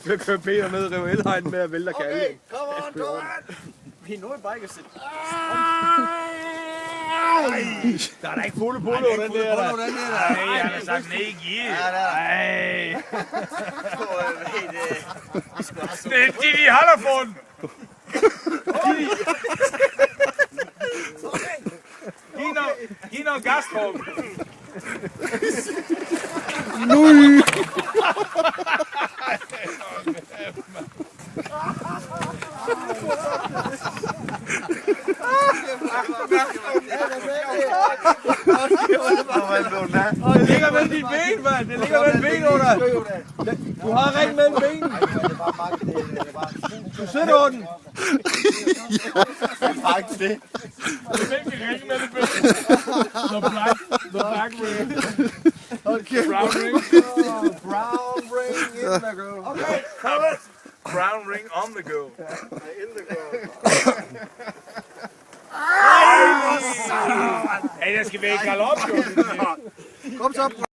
Jeg kører Peter ned, river elhegnen med at vælter kalden. Okay, come on, Doran! Vi nåede bare ikke at sætte. Der er da ikke fulde på den der. Nej, jeg har sagt nej, giv. Nej. Det er de holder for den. Giv noget gas på dem. Det ligger mellem dine ben, mand. Det ligger mellem ben under. Du har ring mellem benene. Du sidder under den. Faktisk det. Ring mellem benene. The black ring. Okay. Brown ring. Brown ring in the go. Okay, Brown ring on the go. in the go. Hey, der skal vi ikke kalde op, jo. Kom så.